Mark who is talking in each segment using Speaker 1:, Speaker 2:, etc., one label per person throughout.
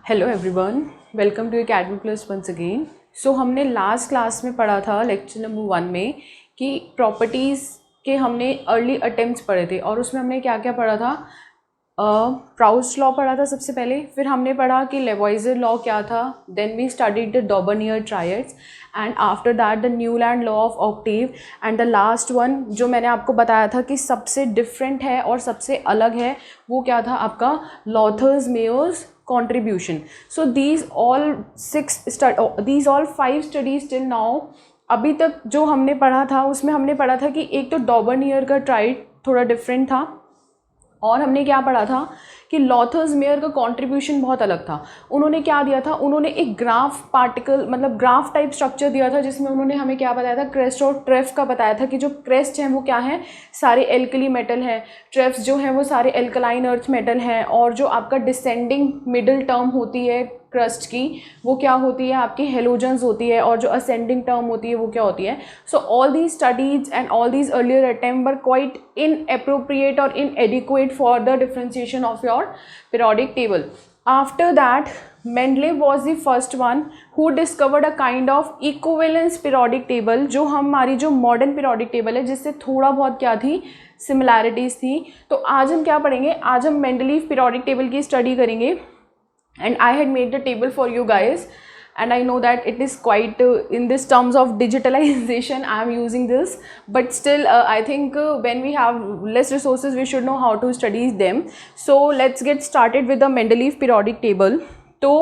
Speaker 1: Hello everyone, welcome to academy plus once again. So हमने last class में पढ़ा था लेक्चर नंबर 1 में कि प्रॉपर्टीज़ के हमने अर्ली अटेम्प्ट्स पढ़े थे और उसमें हमने क्या क्या पढ़ा था। प्राउस्ट लॉ पढ़ा था सबसे पहले, फिर हमने पढ़ा कि लेवॉइजर लॉ क्या था, then we studied the Dobereiner triads and after that the Newlands law of octave and the last one जो मैंने आपको बताया था कि सबसे डिफरेंट है और सबसे अलग है, वो क्या था आपका लॉथर्स Myers contribution. So these all 5 studies till now, अभी तक जो हमने पढ़ा था उसमें हमने पढ़ा था कि एक तो डॉबर्नियर का ट्राइड थोड़ा डिफरेंट था और हमने क्या पढ़ा था कि लॉथर्स मेयर का कंट्रीब्यूशन बहुत अलग था। उन्होंने क्या दिया था, उन्होंने एक ग्राफ पार्टिकल मतलब ग्राफ टाइप स्ट्रक्चर दिया था जिसमें उन्होंने हमें क्या बताया था, क्रेस्ट और ट्रेफ का बताया था कि जो क्रेस्ट हैं वो क्या है, सारे एल्कली मेटल हैं, ट्रेफ्स जो हैं वो सारे एल्कलाइन अर्थ मेटल हैं, और जो आपका डिसेंडिंग मिडिल टर्म होती है क्रस्ट की वो क्या होती है, आपकी हेलोजन्स होती है, और जो असेंडिंग टर्म होती है वो क्या होती है। So all these studies and all these earlier attempt were quite inappropriate और inadequate for the differentiation of your periodic table. After that, Mendeleev was the first one who discovered a kind of equivalence periodic table, जो हमारी जो modern periodic table है जिससे थोड़ा बहुत क्या थी, सिमिलैरिटीज़ थी। तो आज हम क्या पढ़ेंगे, आज हम Mendeleev periodic table की स्टडी करेंगे and I had made the table for you guys and I know that it is quite in this terms of digitalization I am using this, but still I think when we have less resources we should know how to study them. So let's get started with the Mendeleev periodic table. So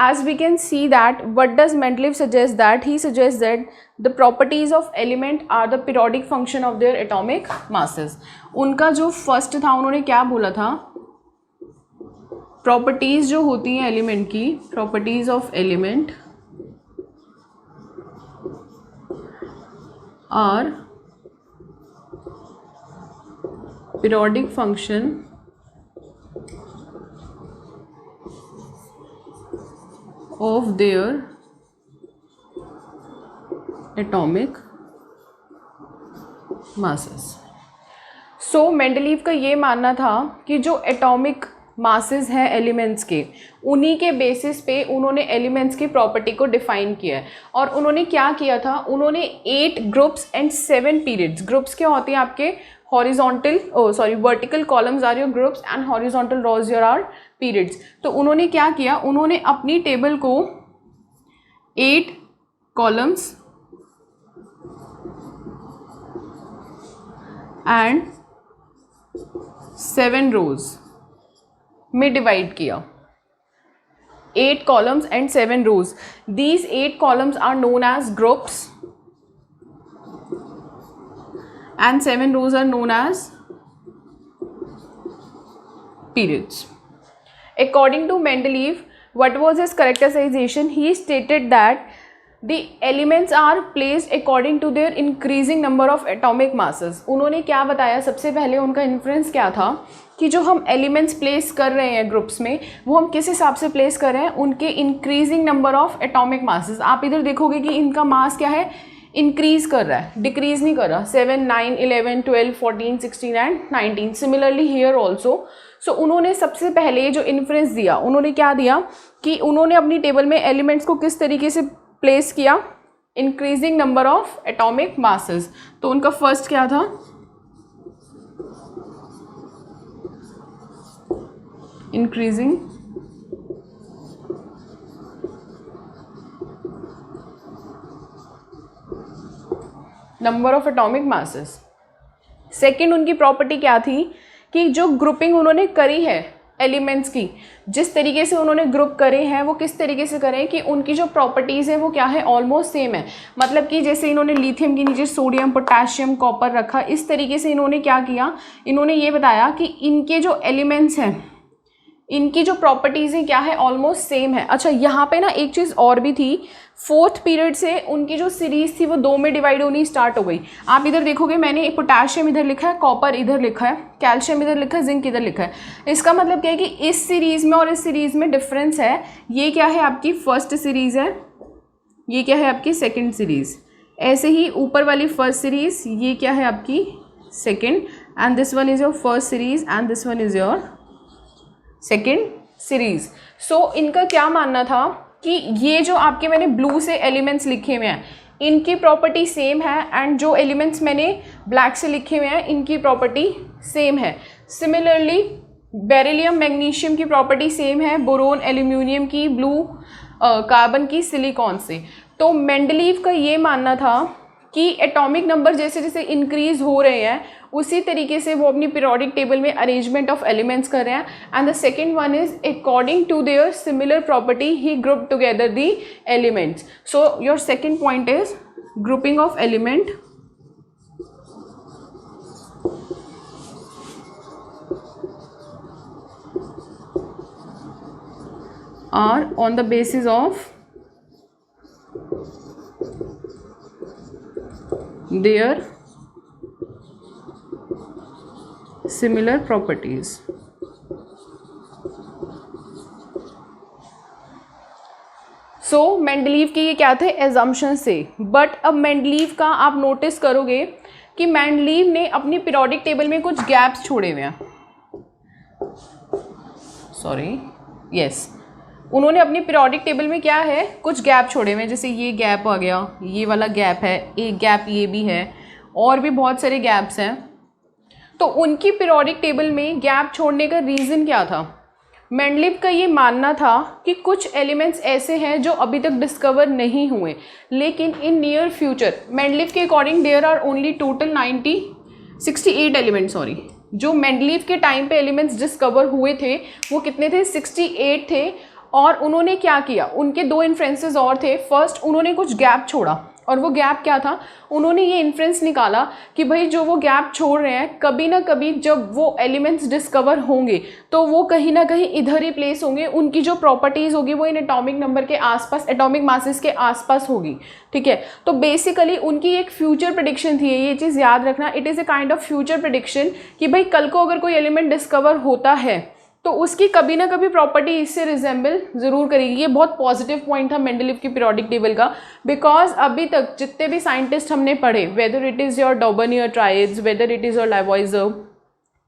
Speaker 1: as we can see that what does Mendeleev suggest, that he suggests that the properties of element are the periodic function of their atomic masses. उनका जो first था उन्होंने क्या बोला था, properties जो होती हैं एलिमेंट की, properties of element are periodic function of their atomic masses. So Mendeleev का ये मानना था कि जो एटॉमिक मासेस हैं एलिमेंट्स के, उन्हीं के बेसिस पे उन्होंने एलिमेंट्स की प्रॉपर्टी को डिफाइन किया है। और उन्होंने क्या किया था, उन्होंने 8 ग्रुप्स एंड 7 पीरियड्स, ग्रुप्स क्या होते हैं आपके horizontal vertical columns are your groups and horizontal rows your are periods. तो उन्होंने क्या किया, उन्होंने अपनी टेबल को 8 कॉलम्स एंड 7 रोज में डिवाइड किया, 8 columns and 7 rows. These 8 columns are known as groups and 7 rows are known as periods. According to Mendeleev, what was his characterization? He stated that the elements are placed according to their increasing number of atomic masses. उन्होंने क्या बताया, सबसे पहले उनका inference क्या था कि जो हम एलिमेंट्स प्लेस कर रहे हैं ग्रुप्स में वो हम किस हिसाब से प्लेस कर रहे हैं, उनके increasing number of atomic masses. आप इधर देखोगे कि इनका मास क्या है, इंक्रीज कर रहा है, डिक्रीज नहीं कर रहा। 7, 9, 11, 12, 14, 16 and 19। Similarly here also. So उन्होंने सबसे पहले जो इन्फ्रेंस दिया, उन्होंने क्या दिया कि उन्होंने अपनी टेबल में एलिमेंट्स को किस तरीके से प्लेस किया, increasing number of atomic masses. तो उनका फर्स्ट क्या था, increasing number of atomic masses. Second उनकी प्रॉपर्टी क्या थी कि जो ग्रुपिंग उन्होंने करी है एलिमेंट्स की, जिस तरीके से उन्होंने ग्रुप करे हैं वो किस तरीके से करें कि उनकी जो प्रॉपर्टीज़ है वो क्या है, ऑलमोस्ट सेम है। मतलब कि जैसे इन्होंने लिथियम के नीचे सोडियम, पोटेशियम, कॉपर रखा, इस तरीके से इन्होंने क्या किया, इन्होंने ये बताया कि इनके जो एलिमेंट्स हैं, इनकी जो प्रॉपर्टीज़ हैं क्या है, ऑलमोस्ट सेम है। अच्छा, यहाँ पे ना एक चीज़ और भी थी, 4th पीरियड से उनकी जो सीरीज़ थी वो 2 में डिवाइड होनी स्टार्ट हो गई। आप इधर देखोगे मैंने पोटेशियम इधर लिखा है, कॉपर इधर लिखा है, कैल्शियम इधर लिखा है, जिंक इधर लिखा है। इसका मतलब क्या है कि इस सीरीज़ में और इस सीरीज़ में डिफरेंस है। ये क्या है आपकी फर्स्ट सीरीज़ है, ये क्या है आपकी सेकेंड सीरीज़। ऐसे ही ऊपर वाली फर्स्ट सीरीज़, ये क्या है आपकी second, and this one is your first series and this one is your second series. So इनका क्या मानना था कि ये जो आपके मैंने ब्लू से एलिमेंट्स लिखे हुए हैं इनकी प्रॉपर्टी सेम है, एंड जो एलिमेंट्स मैंने ब्लैक से लिखे हुए हैं इनकी प्रॉपर्टी सेम है। सिमिलरली बेरिलियम मैग्नीशियम की प्रॉपर्टी सेम है, बोरोन एल्यूमिनियम की, ब्लू कार्बन की सिलिकॉन से। तो मेंडलीव का ये मानना था कि एटॉमिक नंबर जैसे जैसे इंक्रीज हो रहे हैं उसी तरीके से वो अपनी पीरियोडिक टेबल में अरेंजमेंट ऑफ एलिमेंट्स कर रहे हैं। And the second one is according to their similar property ही group together the elements. So your second point is grouping of element are on the basis of their similar properties. सो Mendeleev के ये क्या थे assumption से, but अब Mendeleev का आप नोटिस करोगे कि मेंडलीव ने अपनी पीरियोडिक टेबल में कुछ गैप्स छोड़े हुए हैं। सॉरी, यस, उन्होंने अपनी पीरियोडिक टेबल में क्या है कुछ गैप छोड़े हुए हैं, जैसे ये गैप आ गया, ये वाला गैप है, एक गैप ये भी है, और भी बहुत सारे गैप्स हैं। तो उनकी पीरियोडिक टेबल में गैप छोड़ने का रीज़न क्या था? मेंडलीव का ये मानना था कि कुछ एलिमेंट्स ऐसे हैं जो अभी तक डिस्कवर नहीं हुए, लेकिन इन नियर फ्यूचर मेंडलीव के according there are only total 68 elements, sorry, जो मेंडलीव के टाइम पे एलिमेंट्स डिस्कवर हुए थे वो कितने थे? 68 थे। और उन्होंने क्या किया, उनके दो इन्फ्रेंसेस और थे। फर्स्ट उन्होंने कुछ गैप छोड़ा, और वो गैप क्या था? उन्होंने ये इन्फ्रेंस निकाला कि भाई जो वो गैप छोड़ रहे हैं कभी ना कभी जब वो एलिमेंट्स डिस्कवर होंगे तो वो कहीं ना कहीं इधर ही प्लेस होंगे, उनकी जो प्रॉपर्टीज़ होगी वो इन एटॉमिक नंबर के आसपास, एटॉमिक मासेस के आसपास होगी। ठीक है, तो बेसिकली उनकी एक फ्यूचर प्रेडिक्शन थी, ये चीज़ याद रखना, it is a kind of future prediction कि भाई कल को अगर कोई एलिमेंट डिस्कवर होता है तो उसकी कभी ना कभी प्रॉपर्टी इससे रिजेंबल ज़रूर करेगी। ये बहुत पॉजिटिव पॉइंट था मेंडलीव की पीरियोडिक टेबल का, बिकॉज अभी तक जितने भी साइंटिस्ट हमने पढ़े, whether it is your Dobereiner triads, whether it is your Lavoisier,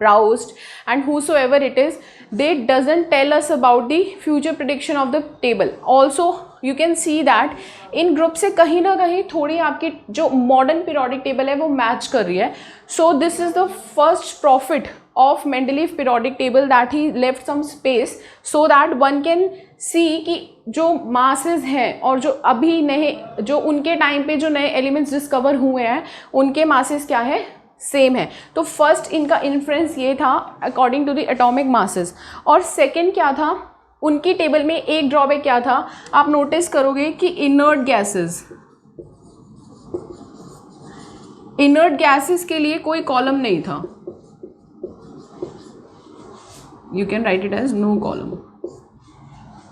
Speaker 1: Proust, and whosoever it is, they doesn't tell us about the future prediction of the table. Also you can see that in group से कहीं ना कहीं थोड़ी आपकी जो modern periodic table है वो match कर रही है। सो this is the first profit of Mendeleev periodic table that he left some space so that one can see कि जो masses हैं और जो अभी नए, जो उनके टाइम पे जो नए एलिमेंट्स डिस्कवर हुए हैं उनके masses क्या है? सेम है। तो फर्स्ट इनका इन्फ्रेंस ये था according to the atomic masses. और सेकंड क्या था, उनकी टेबल में एक ड्रॉबैक क्या था, आप नोटिस करोगे कि इनर्ट गैसेस के लिए कोई कॉलम नहीं था। You can write it as no column.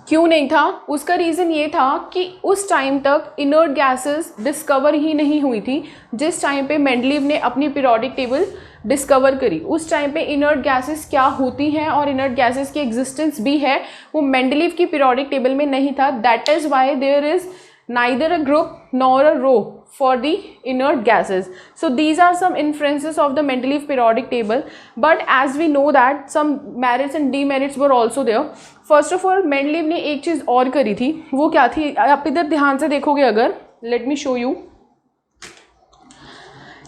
Speaker 1: क्यों नहीं था? उसका रीज़न ये था कि उस टाइम तक इनर्ट गैसेस डिस्कवर ही नहीं हुई थी। जिस टाइम पे मेंडलीव ने अपनी पीरियोडिक टेबल डिस्कवर करी उस टाइम पे इनर्ट गैसेस क्या होती हैं और इनर्ट गैसेस की एग्जिस्टेंस भी है वो मेंडलीव की पीरियोडिक टेबल में नहीं था। That is why there is neither a group nor a row for the inert gases. So these are some inferences of the Mendeleev periodic table, but as we know that some merits and demerits were also there. First of all Mendeleev ने एक चीज़ और करी थी, वो क्या थी? आप इधर ध्यान से देखोगे अगर, let me show you,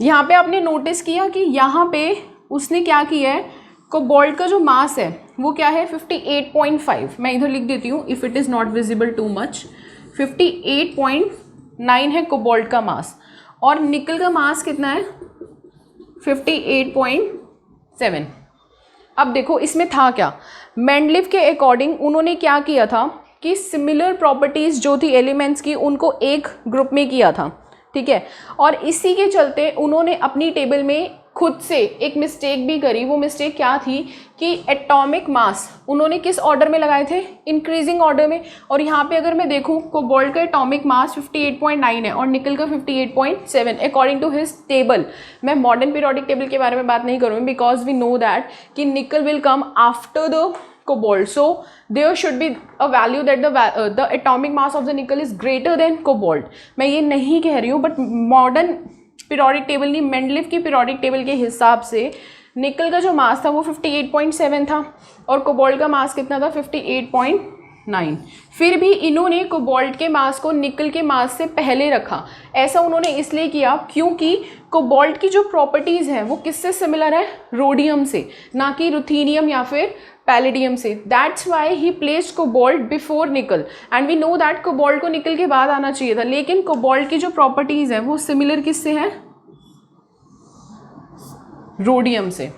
Speaker 1: यहाँ पे आपने नोटिस किया कि यहाँ पे उसने क्या किया है, कोबाल्ट का जो मास है वो क्या है? 58.5। मैं इधर लिख देती हूँ if it is not visible too much. 58.9 है कोबाल्ट का मास, और निकल का मास कितना है? 58.7। अब देखो इसमें था क्या, मेंडलीव के अकॉर्डिंग उन्होंने क्या किया था कि सिमिलर प्रॉपर्टीज़ जो थी एलिमेंट्स की उनको एक ग्रुप में किया था। ठीक है, और इसी के चलते उन्होंने अपनी टेबल में खुद से एक मिस्टेक भी करी। वो मिस्टेक क्या थी कि एटॉमिक मास उन्होंने किस ऑर्डर में लगाए थे? इंक्रीजिंग ऑर्डर में। और यहाँ पे अगर मैं देखूँ कोबाल्ट का एटॉमिक मास 58.9 है और निकल का 58.7 अकॉर्डिंग टू हिज टेबल। मैं मॉडर्न पीरियोडिक टेबल के बारे में बात नहीं करूँगी बिकॉज वी नो दैट कि निकल will come after the cobalt, so there should be a value that the atomic mass of the nickel is greater than cobalt. मैं ये नहीं कह रही हूँ, बट मॉडर्न पीरियोडिक टेबल नहीं, मेंडलीव की पीरियोडिक टेबल के हिसाब से निकल का जो मास था वो 58.7 था और कोबाल्ट का मास कितना था 58.9। फिर भी इन्होंने कोबाल्ट के मास को निकल के मास से पहले रखा। ऐसा उन्होंने इसलिए किया क्योंकि कोबाल्ट की जो प्रॉपर्टीज़ हैं वो किससे सिमिलर है, रोडियम से, ना कि रुथेनियम या फिर पैलेडियम से। That's why he placed cobalt before nickel and we know that cobalt को निकल के बाद आना चाहिए था, लेकिन कोबाल्ट की जो प्रॉपर्टीज़ हैं वो सिमिलर किससे हैं, रोडियम से।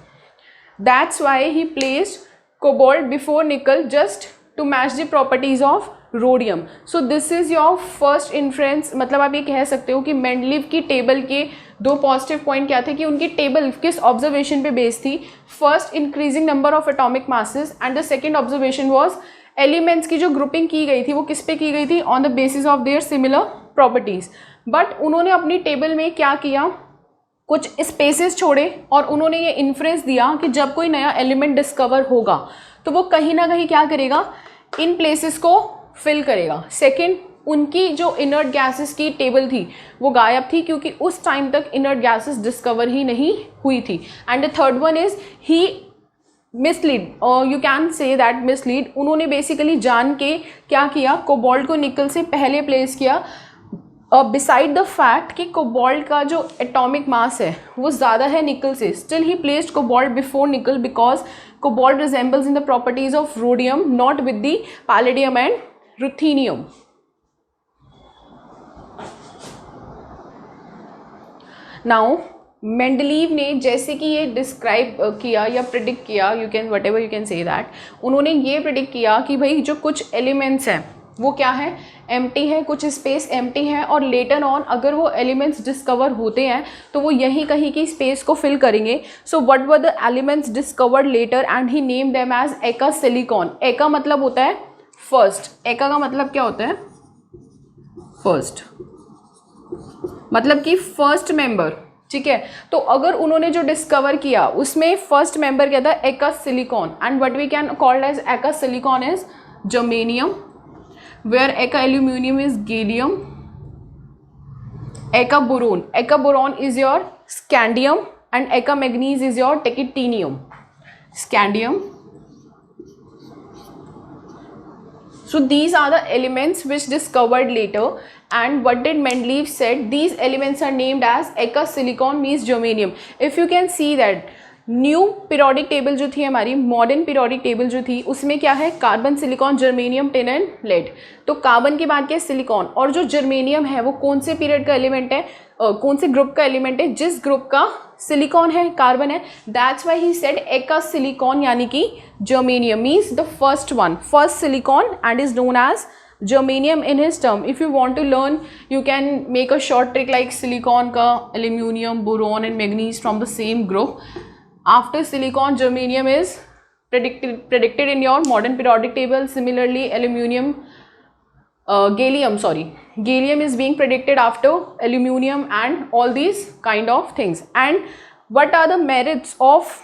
Speaker 1: That's why he placed cobalt before nickel just to match the properties of rhodium. So this is your first inference. मतलब आप ये कह सकते हो कि मेंडलीव की टेबल के दो पॉजिटिव पॉइंट क्या थे कि उनकी टेबल किस ऑब्जर्वेशन पे बेस्ड थी, first increasing number of atomic masses and the second observation was elements की जो ग्रुपिंग की गई थी वो किस पे की गई थी, on the basis of their similar properties. But उन्होंने अपनी टेबल में क्या किया, कुछ स्पेसेस छोड़े और उन्होंने ये इन्फ्रेंस दिया कि जब कोई नया एलिमेंट डिस्कवर होगा तो वो कहीं ना कहीं क्या करेगा, इन प्लेसेस को फिल करेगा। सेकंड, उनकी जो इनर्ट गैसेस की टेबल थी वो गायब थी क्योंकि उस टाइम तक इनर्ट गैसेस डिस्कवर ही नहीं हुई थी। And the third one is he mislead, और you can say that mislead, उन्होंने बेसिकली जान के क्या किया, कोबाल्ट को निकल से पहले प्लेस किया। बिसाइड द फैक्ट कि कोबाल्ट का जो एटॉमिक मास है वो ज़्यादा है निकल से, still he placed cobalt before nickel because cobalt resembles in the properties of rhodium not with the palladium and ruthenium. Now Mendeleev ने जैसे कि ये डिस्क्राइब किया या प्रिडिक्ट किया, you can whatever you can say that, उन्होंने ये predict किया कि भाई जो कुछ एलिमेंट्स हैं वो क्या है, एम्प्टी है, कुछ स्पेस एम्प्टी है और लेटर ऑन अगर वो एलिमेंट्स डिस्कवर होते हैं तो वो यहीं कहीं की स्पेस को फिल करेंगे। So whatever the elements discovered later and he name them as एका सिलिकॉन। एका मतलब होता है फर्स्ट, एका का मतलब क्या होता है, फर्स्ट, मतलब कि फर्स्ट मेंबर, ठीक है। तो अगर उन्होंने जो डिस्कवर किया उसमें फर्स्ट मेंबर क्या था, eka silicon, and what we can called as एका silicon is germanium, where eka aluminum is gallium, eka boron is your scandium and eka manganese is your titanium, scandium. So these are the elements which discovered later, and what did Mendeleev said, these elements are named as eka silicon means germanium. If you can see that new periodic table जो थी हमारी, modern periodic table जो थी उसमें क्या है, carbon, silicon, germanium, tin and lead. तो carbon के बाद क्या है, सिलिकॉन, और जो जर्मेनियम है वो कौन से पीरियड का एलिमेंट है, कौन से ग्रुप का एलिमेंट है, जिस ग्रुप का सिलिकॉन है, कार्बन है। दैट्स वाई ही सेड एका सिलिकॉन यानी कि germanium means the first one, first silicon and is known as germanium in his term. If you want to learn, you can make a short trick like silicon ka aluminium, boron and manganese from the same group. After silicon, germanium is predicted in your modern periodic table. Similarly, gallium is being predicted after aluminium and all these kind of things. And what are the merits of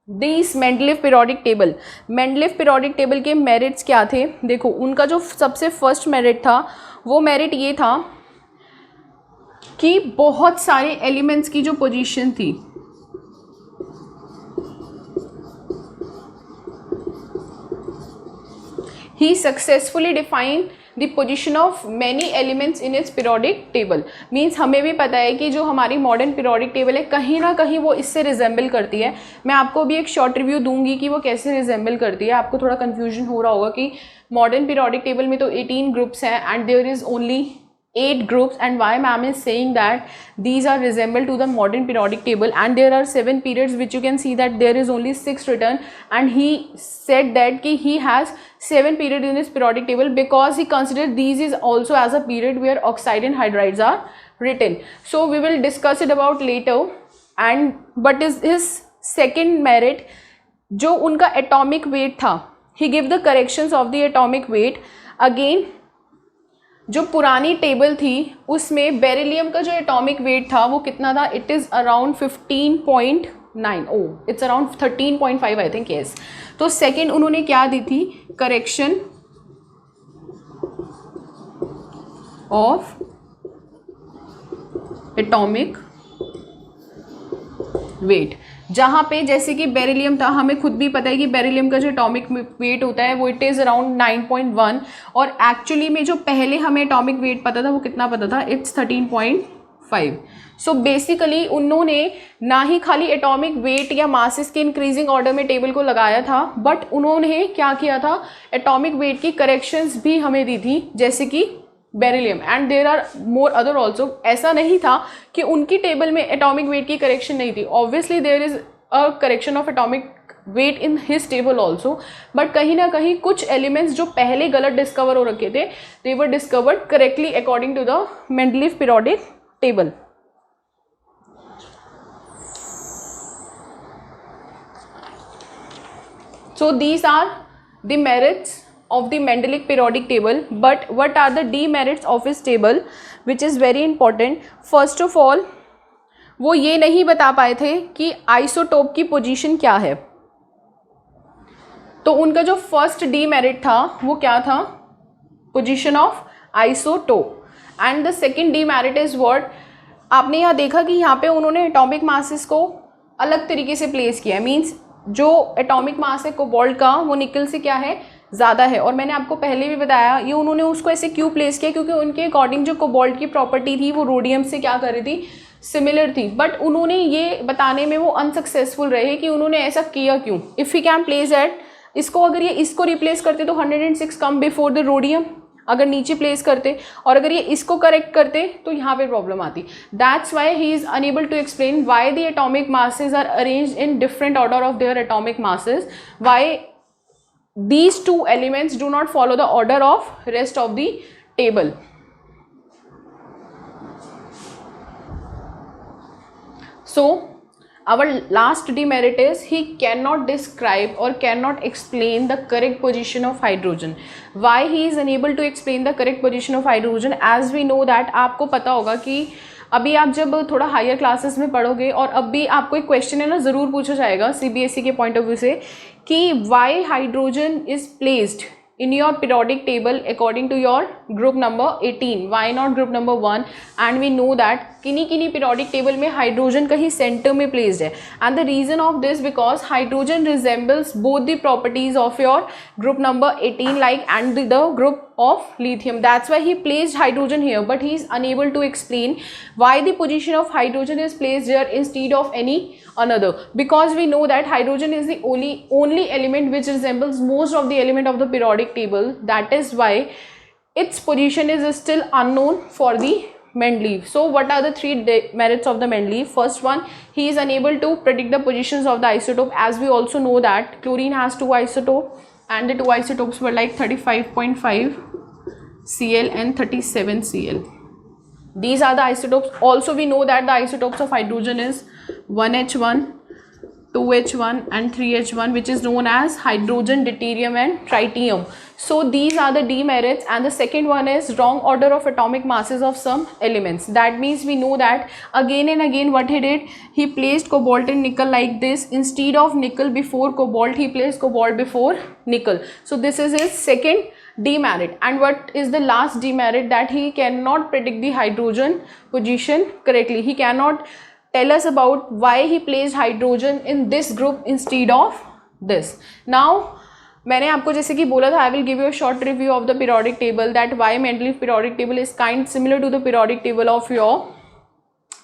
Speaker 1: this Mendeleev periodic table? Mendeleev periodic table के merits क्या थे, देखो उनका जो सबसे first merit था वो merit ये था कि बहुत सारे एलिमेंट्स की जो पोजीशन थी he successfully defined the position of many elements in its periodic table. Means हमें भी पता है कि जो हमारी मॉडर्न पीरियोडिक टेबल है कहीं ना कहीं वो इससे रिजेंबल करती है। मैं आपको भी एक शॉर्ट रिव्यू दूंगी कि वो कैसे रिजेंबल करती है। आपको थोड़ा कन्फ्यूजन हो रहा होगा कि मॉडर्न पीरियोडिक टेबल में तो 18 ग्रुप्स हैं and there is only 8 groups, and why ma'am is saying that these are resemble to the modern periodic table, and there are 7 periods which you can see that there is only 6 written, and he said that ki he has 7 periods in his periodic table because he considered these is also as a period where oxide and hydrides are written. So we will discuss it about later. And what is his second merit? जो उनका atomic weight था, he gave the corrections of the atomic weight. Again जो पुरानी table थी उसमें beryllium का जो atomic weight था वो कितना था, it is around 15.9, it's around 13.5 I think, yes. तो सेकंड उन्होंने क्या दी थी, करेक्शन ऑफ एटॉमिक वेट। जहाँ पे जैसे कि बेरिलियम था, हमें खुद भी पता है कि बेरिलियम का जो एटॉमिक वेट होता है वो इट इज़ अराउंड 9.1, और एक्चुअली में जो पहले हमें एटॉमिक वेट पता था वो कितना पता था, इट्स 13.5। सो बेसिकली उन्होंने ना ही खाली एटॉमिक वेट या मासेस के इंक्रीजिंग ऑर्डर में टेबल को लगाया था, बट उन्होंने क्या किया था, एटॉमिक वेट की करेक्शंस भी हमें दी थी, जैसे कि beryllium, and there are more other also. ऐसा नहीं था कि उनकी टेबल में एटॉमिक वेट की करेक्शन नहीं थी, obviously there is a correction of atomic weight in his table also, but कहीं ना कहीं कुछ एलिमेंट्स जो पहले गलत डिस्कवर हो रखे थे, they were discovered correctly according to the Mendeleev periodic table. So these are the merits of the Mendelic periodic table, but what are the demerits of his table, which is very important. First of all, वो ये नहीं बता पाए थे कि isotope की position क्या है। तो उनका जो फर्स्ट डीमेरिट था वो क्या था, position of isotope. And the second demerit is what, आपने यहाँ देखा कि यहाँ पे उन्होंने एटॉमिक मासेस को अलग तरीके से प्लेस किया, मीन्स जो एटॉमिक मास है कोबाल्ट का वो निकल से क्या है, ज़्यादा है। और मैंने आपको पहले भी बताया ये उन्होंने उसको ऐसे क्यों प्लेस किया, क्योंकि उनके अकॉर्डिंग जो कोबाल्ट की प्रॉपर्टी थी वो रोडियम से क्या कर रही थी, सिमिलर थी। बट उन्होंने ये बताने में वो अनसक्सेसफुल रहे कि उन्होंने ऐसा किया क्यों। If you can place at, इसको अगर ये इसको रिप्लेस करते तो 106 कम बिफोर द रोडियम, अगर नीचे प्लेस करते, और अगर ये इसको करेक्ट करते तो यहाँ पे प्रॉब्लम आती। That's why he is unable to explain why the atomic masses are arranged in different order of their atomic masses, why these two elements do not follow the order of rest of the table. So our last demerit is he cannot describe or cannot explain the correct position of hydrogen. Why he is unable to explain the correct position of hydrogen? As we know that, आपको पता होगा कि अभी आप जब थोड़ा higher classes में पढ़ोगे, और अब भी आपको एक क्वेश्चन है ना ज़रूर पूछा जाएगा सीबीएसई के पॉइंट ऑफ व्यू से, कि Y hydrogen is placed in your periodic table according to your group number 18, why not group number 1? And we know that किन्हीं periodic table में हाइड्रोजन कहीं सेंटर में placed है, and the reason of this because hydrogen resembles both the properties of your group number 18 like and the group of lithium. That's why he placed hydrogen here, but he is unable to explain why the position of hydrogen is placed here instead of any another, because we know that hydrogen is the only element which resembles most of the element of the periodic table. That is why its position is still unknown for the Mendeleev. So what are the three merits of the Mendeleev? First one, he is unable to predict the positions of the isotope. As we also know that chlorine has two isotopes, and the two isotopes were like 35.5 Cl and 37 Cl. These are the isotopes. Also we know that the isotopes of hydrogen is 1H1, 2H1 and 3H1, which is known as hydrogen, deuterium and tritium. So these are the demerits. And the second one is wrong order of atomic masses of some elements. That means we know that again and again what he did, he placed cobalt and nickel like this. Instead of nickel before cobalt, he placed cobalt before nickel. So this is his second demerit. And what is the last demerit? That he cannot predict the hydrogen position correctly. He cannot tell us about why he placed hydrogen in this group instead of this. Now मैंने आपको जैसे कि बोला था, I will give you a short review of the periodic table, that why Mendeleev periodic table is kind similar to the periodic table of your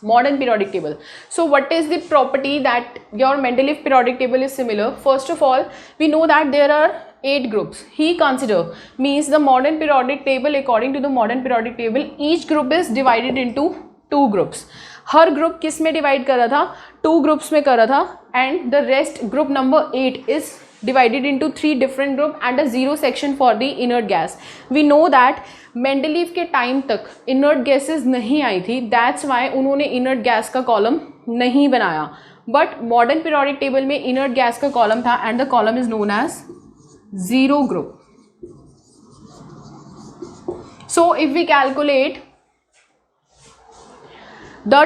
Speaker 1: modern periodic table. So what is the property that your Mendeleev periodic table is similar? First of all, we know that there are 8 groups. He consider, means the modern periodic table, according to the modern periodic table, each group is divided into 2 groups. Her group किस में divide कर रहा था, 2 groups में कर रहा था, and the rest group number 8 is divided into 3 different group and a 0 section for the inert gas. We know that Mendeleev के टाइम तक inert gases नहीं आई थी, that's why उन्होंने inert gas का कॉलम नहीं बनाया, but modern periodic table में inert gas का कॉलम था and the column is known as 0 group. So if we calculate the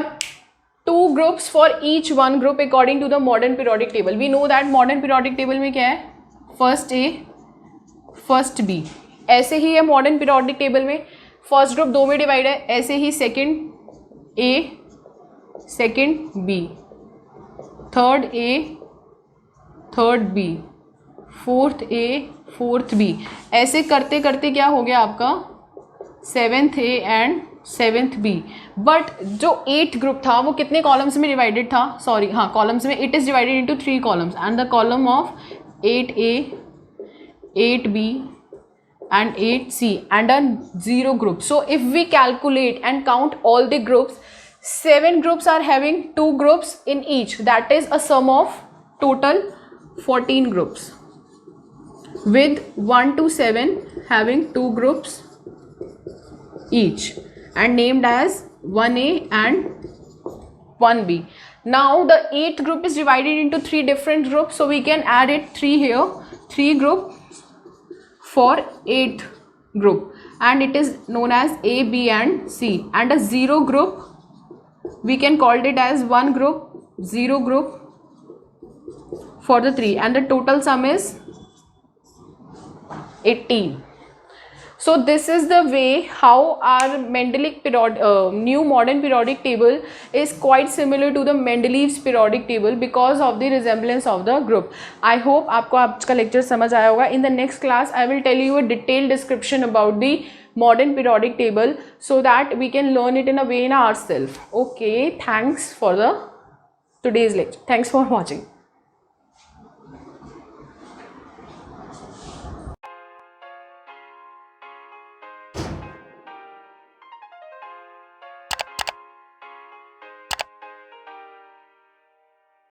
Speaker 1: 2 groups for each one group according to the modern periodic table, we know that modern periodic table में क्या है, first A first B, ऐसे ही है modern periodic table में first group 2 में divide है, ऐसे ही second A second B, third A, third B, fourth A, fourth B, ऐसे करते करते क्या हो गया आपका seventh A and seventh B. But जो 8 ग्रुप था वो कितने कॉलम्स में डिवाइडेड था, सॉरी हाँ कॉलम्स में, it is divided into 3 columns and the column of 8A, 8B and 8C and a 0 group. So if we calculate and count all the groups, 7 groups are having 2 groups in each, that is a sum of total 14 groups with 1 to 7 having 2 groups each and named as 1A and 1B. Now the 8th group is divided into 3 different groups, so we can add it 3 here, 3 group for 8th group and it is known as A, B and C. And a 0 group we can call it as 1 group, 0 group for the 3 and the total sum is 18. So this is the way how our Mendeleev new modern periodic table is quite similar to the Mendeleev's periodic table because of the resemblance of the group. I hope आपको आज का lecture समझ आया होगा. In the next class I will tell you a detailed description about the modern periodic table so that we can learn it in a way in ourselves. Okay, thanks for the today's lecture. Thanks for watching.